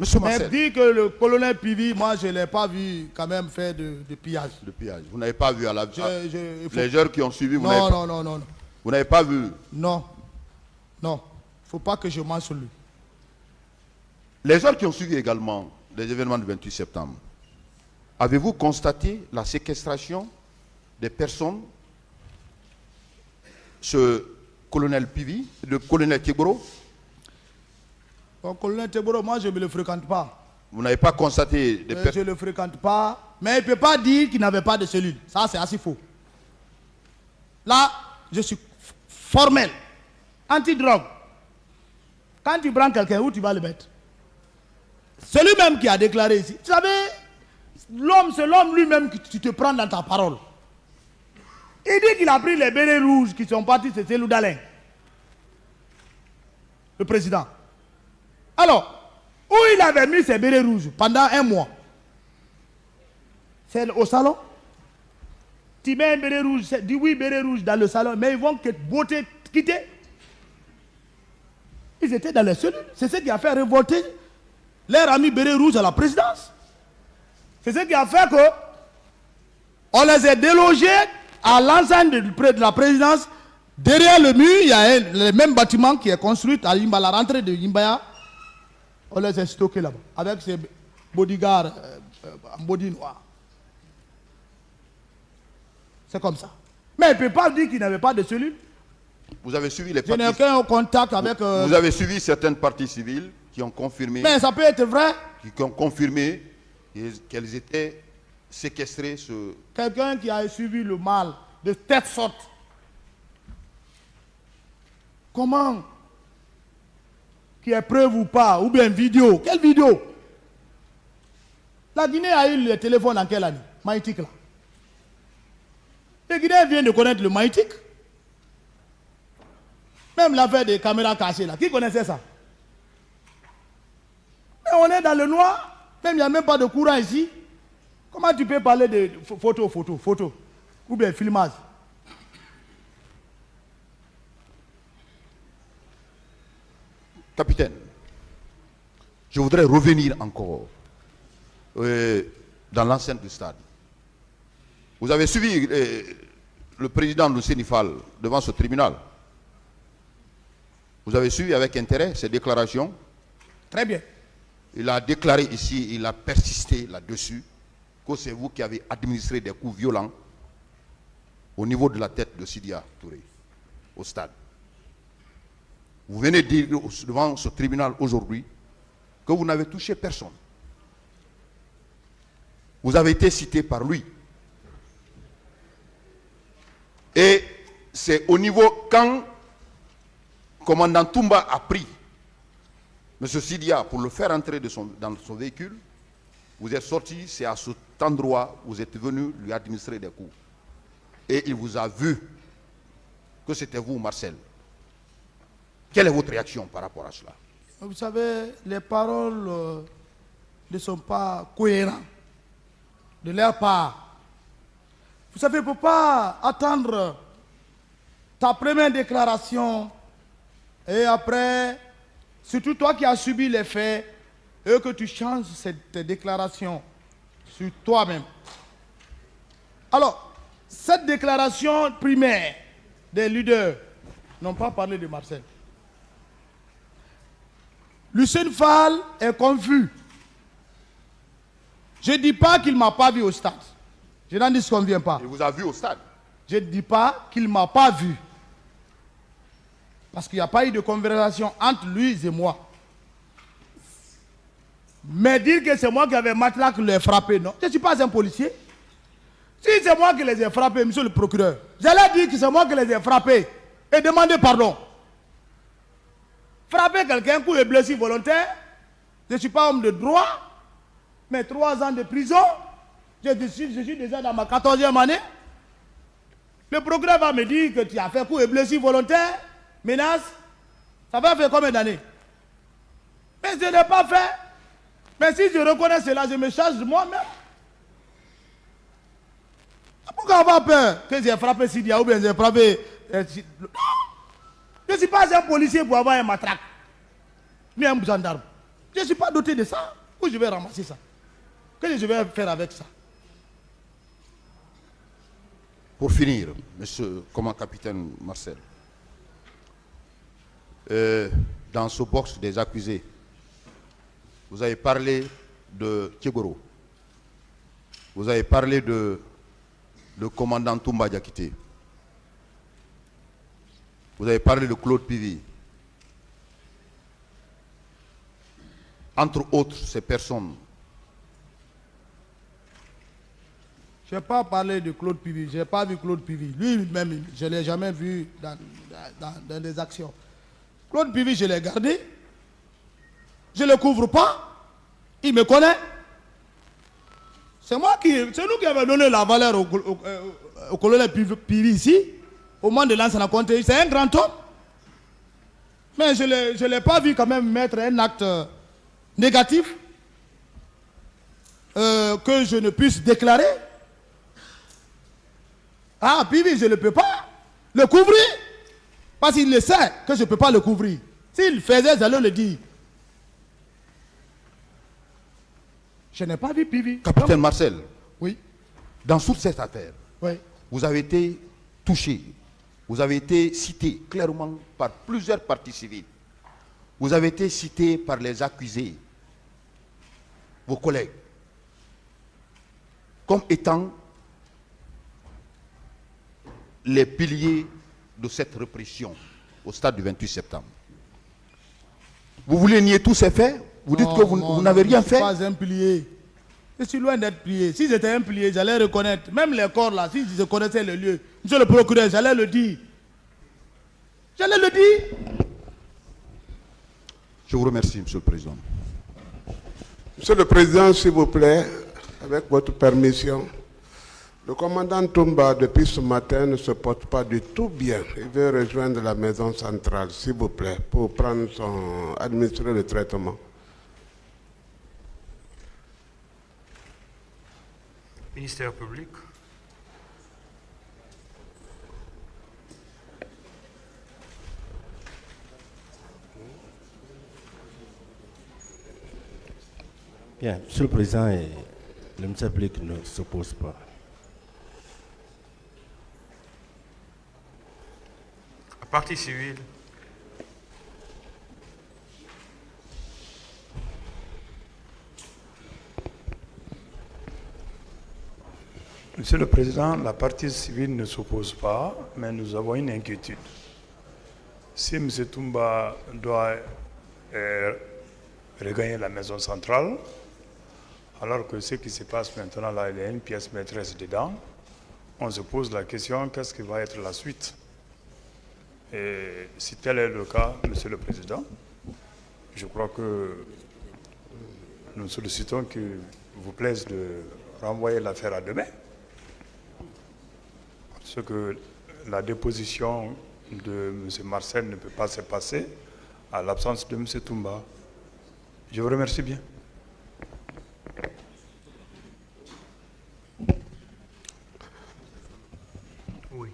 Monsieur Mais Marcel. dit que le colonel Pivy, moi je ne l'ai pas vu quand même faire de pillage. De pillage. Vous n'avez pas vu à la... faut- Les heures qui ont suivi, vous n'avez pas... Non. Vous n'avez pas vu. Non. Il ne faut pas que je mange sur lui. Les heures qui ont suivi également les événements du 28 septembre, avez-vous constaté la séquestration des personnes, ce colonel Pivy, le colonel Tegboro? Le colonel Tegboro, moi je ne le fréquente pas. Vous n'avez pas constaté des Je personnes? ne le fréquente pas. Mais il ne peut pas dire qu'il n'avait pas de cellule. Ça c'est assez faux. Là, je suis formel. Anti-drogue. Quand tu prends quelqu'un, où tu vas le mettre? C'est lui-même qui a déclaré ici. Tu savez, c'est l'homme lui-même que tu te prends dans ta parole. Il dit qu'il a pris les bérets rouges qui sont partis, c'était Loudalin. Le président. Alors, où il avait mis ses bérets rouges pendant 1 mois? C'est au salon. Tu mets un béret rouge, dis oui, béret rouge dans le salon, mais ils vont quitter. Ils étaient dans les cellules. C'est ce qui a fait révolter leur ami béret rouge à la présidence. C'est ce qui a fait que on les a délogés à l'enceinte de la présidence. Derrière le mur, il y a le même bâtiment qui est construit à Yimba, la rentrée de Yimbaya. On les a stockés là-bas, avec ces bodyguards en body noir. C'est comme ça. Mais il ne peut pas dire qu'il n'avait pas de cellule. Vous avez suivi les Je n'ai parties... aucun contact avec... Vous avez suivi certaines parties civiles qui ont confirmé... Mais ça peut être vrai. Qui ont confirmé qu'elles étaient séquestrées. Quelqu'un qui a suivi le mal de telle sorte. Comment? Qu'il y ait preuve ou pas, ou bien vidéo. Quelle vidéo? La Guinée a eu le téléphone en quelle année? Maïtik là. Les Guinéens viennent de connaître le Maïtik. Même l'affaire des caméras cachées là. Qui connaissait ça? Mais on est dans le noir. Même il n'y a même pas de courant ici. Comment tu peux parler de photo ou bien filmage? Capitaine, je voudrais revenir encore dans l'enceinte du stade. Vous avez suivi le président de Sénifal devant ce tribunal. Vous avez suivi avec intérêt ces déclarations. Très bien. Il a déclaré ici, il a persisté là-dessus, que c'est vous qui avez administré des coups violents au niveau de la tête de Sidia Touré, au stade. Vous venez dire devant ce tribunal aujourd'hui que vous n'avez touché personne. Vous avez été cité par lui. Et c'est au niveau quand commandant Toumba a pris M. Sidia pour le faire entrer dans son véhicule, vous êtes sorti, c'est à cet endroit où vous êtes venu lui administrer des coups. Et il vous a vu que c'était vous, Marcel. Quelle est votre réaction par rapport à cela? Vous savez, les paroles ne sont pas cohérentes de leur part. Vous savez, il ne faut pas attendre ta première déclaration et après, surtout toi qui as subi les faits, et que tu changes cette déclaration sur toi-même. Alors, cette déclaration primaire des leaders n'ont pas parlé de Marcel. Lucien Fall est confus. Je ne dis pas qu'il ne m'a pas vu au stade. Je n'en disconviens pas. Il vous a vu au stade. Je ne dis pas qu'il ne m'a pas vu. Parce qu'il n'y a pas eu de conversation entre lui et moi. Mais dire que c'est moi qui avais matraque les frappés, non. Je ne suis pas un policier. Si c'est moi qui les ai frappés, monsieur le procureur, j'allais dire que c'est moi qui les ai frappés et demander pardon. Frapper quelqu'un, coup de blessure volontaire, je ne suis pas homme de droit, mais 3 ans de prison, je suis déjà dans ma 14e année. Le procureur va me dire que tu as fait coup de blessure volontaire, menace, ça va faire combien d'années? Mais je n'ai pas fait. Mais si je reconnais cela, je me charge de moi-même. Pourquoi avoir peur que j'ai frappé Sidia ou bien j'ai frappé... Je ne suis pas un policier pour avoir un matraque, ni un gendarme. Je ne suis pas doté de ça. Où je vais ramasser ça? Qu'est-ce que je vais faire avec ça? Pour finir, monsieur, comment capitaine Marcel, dans ce box des accusés, vous avez parlé de Kegoro. Vous avez parlé de le commandant Toumba Diakité. Vous avez parlé de Claude Pivi. Entre autres, ces personnes. Je n'ai pas parlé de Claude Pivi. Je n'ai pas vu Claude Pivi. Lui-même, je ne l'ai jamais vu dans des actions. Claude Pivi, je l'ai gardé. Je ne le couvre pas. Il me connaît. C'est nous qui avons donné la valeur au colonel Pivi ici. Au moment de l'ancien compte, c'est un grand homme. Mais je ne l'ai pas vu quand même mettre un acte négatif que je ne puisse déclarer. Ah, Pivi, je ne peux pas le couvrir. Parce qu'il le sait que je ne peux pas le couvrir. S'il faisait, j'allais le dire. Je n'ai pas vu Pivi. Capitaine Marcel, oui. Dans toute cette affaire, Oui. vous avez été touché, vous avez été cité clairement par plusieurs parties civiles. Vous avez été cité par les accusés, vos collègues, comme étant les piliers de cette répression au stade du 28 septembre. Vous voulez nier tous ces faits? Vous dites que vous n'avez rien fait? Je ne suis pas un pilier. Je suis loin d'être plié. Si j'étais un pilier, j'allais reconnaître. Même les corps là, si je connaissais le lieu, monsieur le procureur, j'allais le dire. J'allais le dire. Je vous remercie, monsieur le président. Monsieur le président, s'il vous plaît, avec votre permission, le commandant Toumba, depuis ce matin, ne se porte pas du tout bien. Il veut rejoindre la maison centrale, s'il vous plaît, pour administrer le traitement. Ministère public. Bien, Monsieur le Président, le ministère public ne s'oppose pas. Partie civile. Monsieur le Président, la partie civile ne s'oppose pas, mais nous avons une inquiétude. Si M. Toumba doit regagner la maison centrale, alors que ce qui se passe maintenant là, il y a une pièce maîtresse dedans, on se pose la question, qu'est-ce qui va être la suite? Et si tel est le cas, Monsieur le Président, je crois que nous sollicitons qu'il vous plaise de renvoyer l'affaire à demain. Parce que la déposition de M. Marcel ne peut pas se passer à l'absence de M. Toumba. Je vous remercie bien. Oui.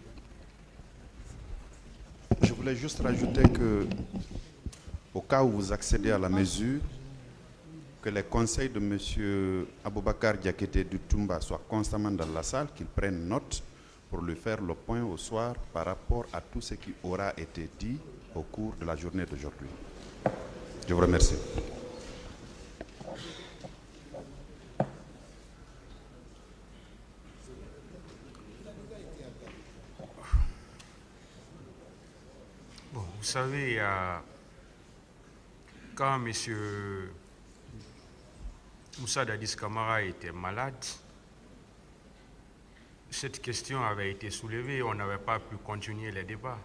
Je voulais juste rajouter que, au cas où vous accédez à la mesure, que les conseils de M. Aboubakar Diakité du Toumba soient constamment dans la salle, qu'ils prennent note pour lui faire le point au soir par rapport à tout ce qui aura été dit au cours de la journée d'aujourd'hui. Je vous remercie. Bon, vous savez, quand M. Moussa Dadis Camara était malade, cette question avait été soulevée, on n'avait pas pu continuer les débats.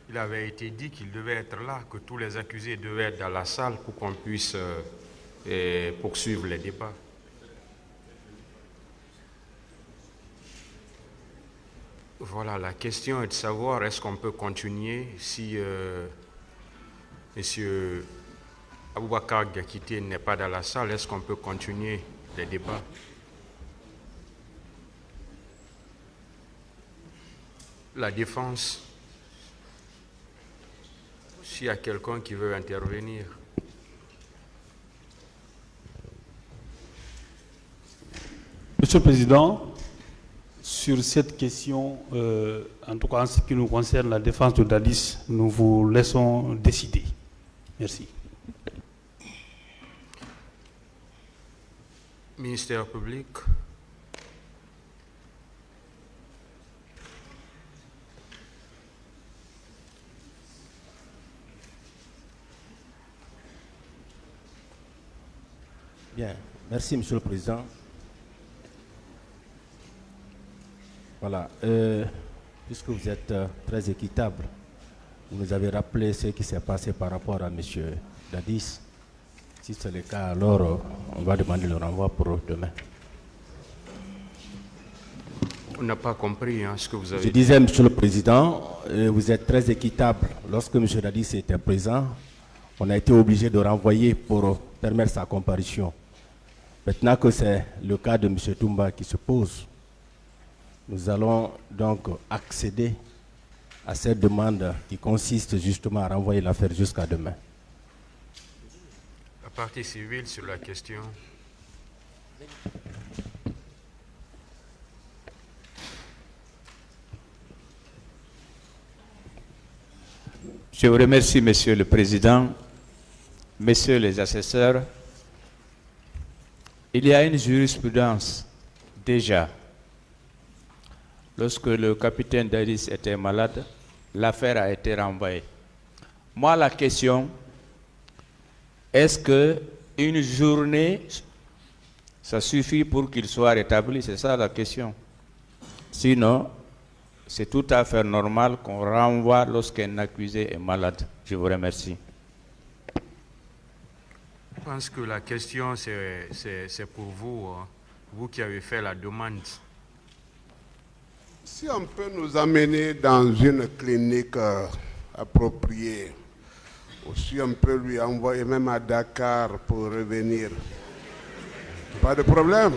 Il avait été dit qu'il devait être là, que tous les accusés devaient être dans la salle pour qu'on puisse poursuivre les débats. Voilà, la question est de savoir est-ce qu'on peut continuer si M. Aboubakar Diakité n'est pas dans la salle, est-ce qu'on peut continuer les débats? La défense, s'il y a quelqu'un qui veut intervenir. Monsieur le Président, sur cette question, en tout cas en ce qui nous concerne, la défense de Dadis, nous vous laissons décider. Merci. Ministère public. Bien, merci Monsieur le Président. Voilà, puisque vous êtes très équitable, vous nous avez rappelé ce qui s'est passé par rapport à M. Dadis. Si c'est le cas, alors on va demander le renvoi pour demain. On n'a pas compris ce que vous avez Je dit. disais, Monsieur le Président, vous êtes très équitable. Lorsque M. Dadis était présent, on a été obligé de renvoyer pour permettre sa comparution. Maintenant que c'est le cas de M. Toumba qui se pose, nous allons donc accéder à cette demande qui consiste justement à renvoyer l'affaire jusqu'à demain. La partie civile sur la question. Je vous remercie, Monsieur le Président, Messieurs les assesseurs. Il y a une jurisprudence déjà. Lorsque le capitaine Dadis était malade, l'affaire a été renvoyée. Moi, la question, est-ce qu'une journée, ça suffit pour qu'il soit rétabli? C'est ça la question. Sinon, c'est tout à fait normal qu'on renvoie lorsqu'un accusé est malade. Je vous remercie. Je pense que la question, c'est pour vous, vous qui avez fait la demande. Si on peut nous amener dans une clinique appropriée, ou si on peut lui envoyer même à Dakar pour revenir, pas de problème.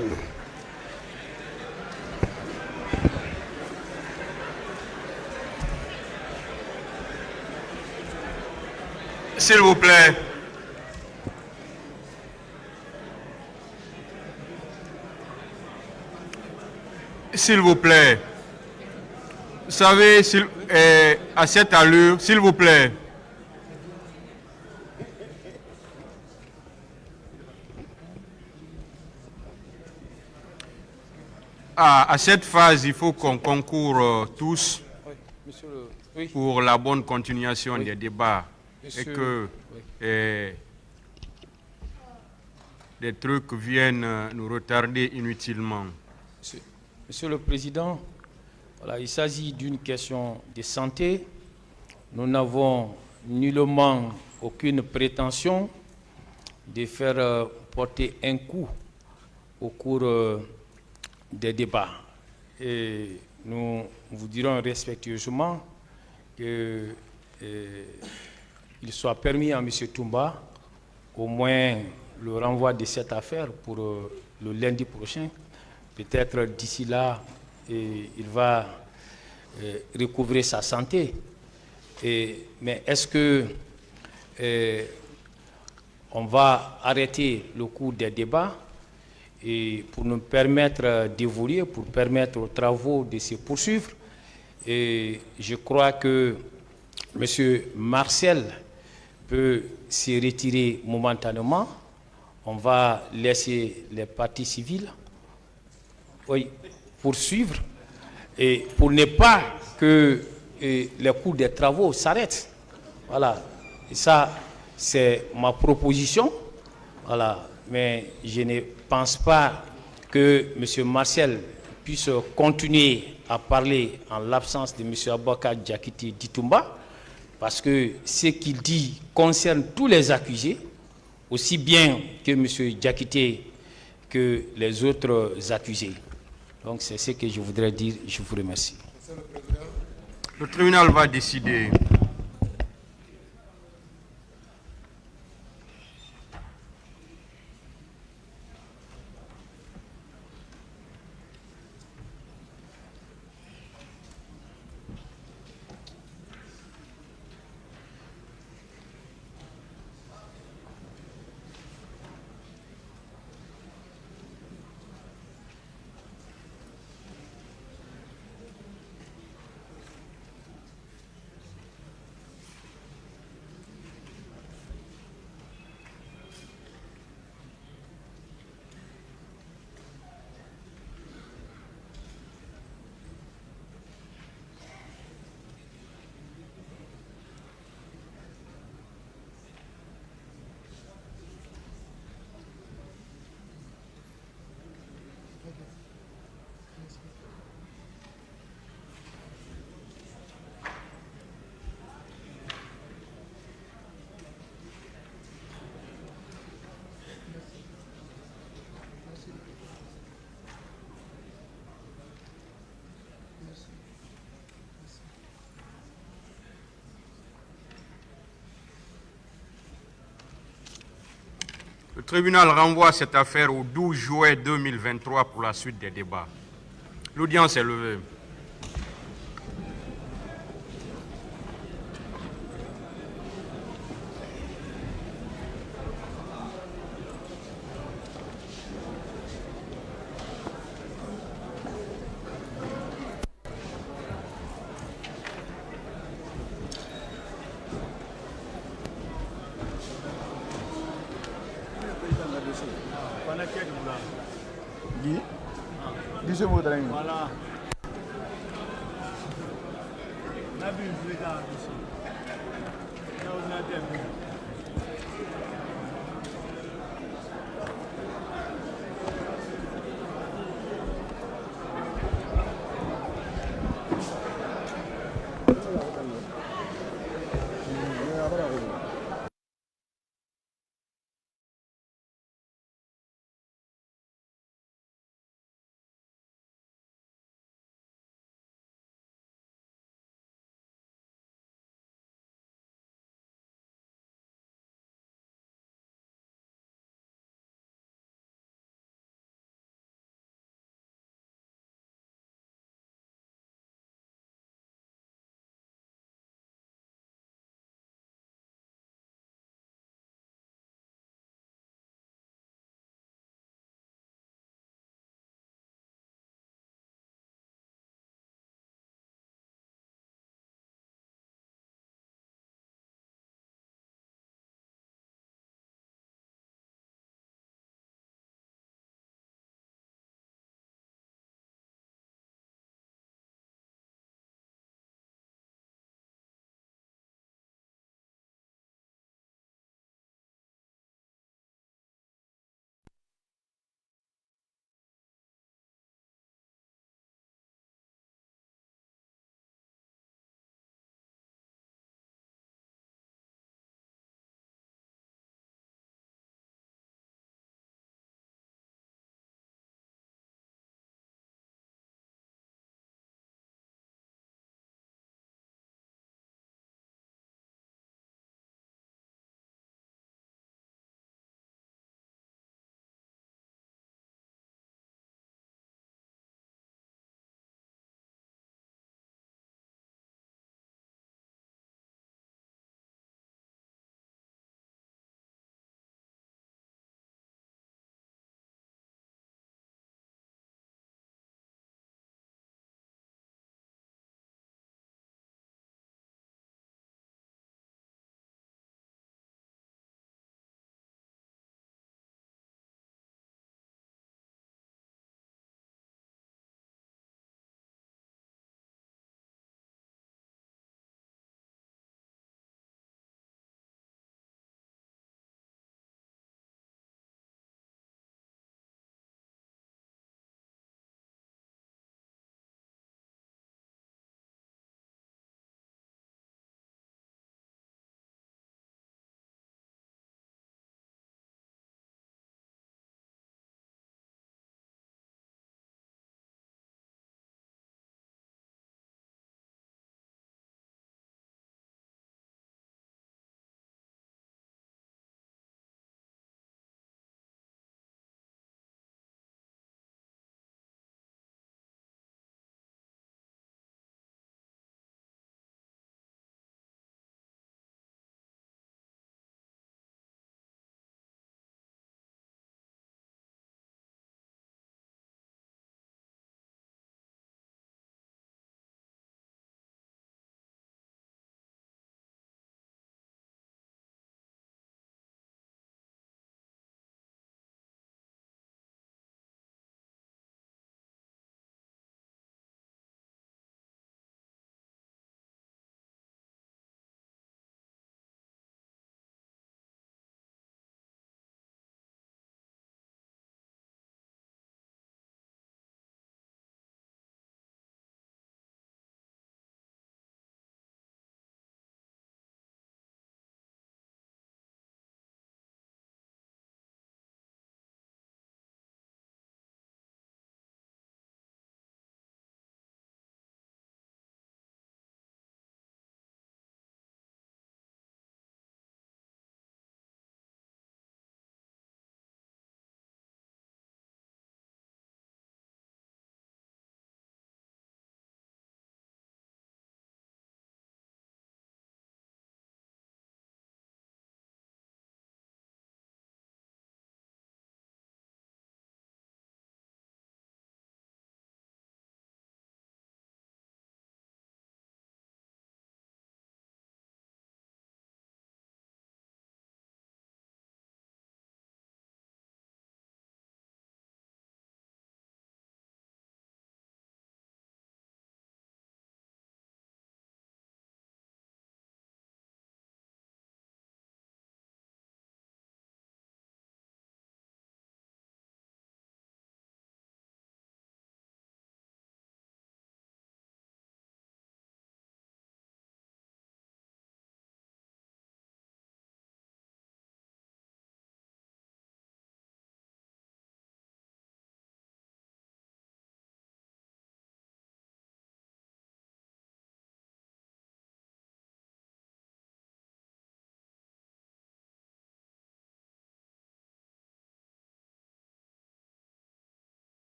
S'il vous plaît. S'il vous plaît. savez, à cette allure, s'il vous plaît. À cette phase, il faut qu'on concourt tous pour la bonne continuation des débats et que des trucs viennent nous retarder inutilement. Monsieur le Président, voilà, il s'agit d'une question de santé. Nous n'avons nullement aucune prétention de faire porter un coup au cours des débats. Et nous vous dirons respectueusement qu'il soit permis à M. Toumba au moins le renvoi de cette affaire pour le lundi prochain. Peut-être d'ici là, il va recouvrer sa santé. Mais est-ce que on va arrêter le cours des débats et pour nous permettre d'évoluer, pour permettre aux travaux de se poursuivre? Et je crois que M. Marcel peut se retirer momentanément. On va laisser les parties civiles poursuivre et pour ne pas que les cours des travaux s'arrêtent. Voilà. Et ça, c'est ma proposition. Voilà. Mais je ne pense pas que M. Marcel puisse continuer à parler en l'absence de M. Aboubakar Diakité Ditumba, parce que ce qu'il dit concerne tous les accusés, aussi bien que M. Diakité que les autres accusés. Donc c'est ce que je voudrais dire. Je vous remercie. Le tribunal va décider. Le tribunal renvoie cette affaire au 12 juin 2023 pour la suite des débats. L'audience est levée. Voilà.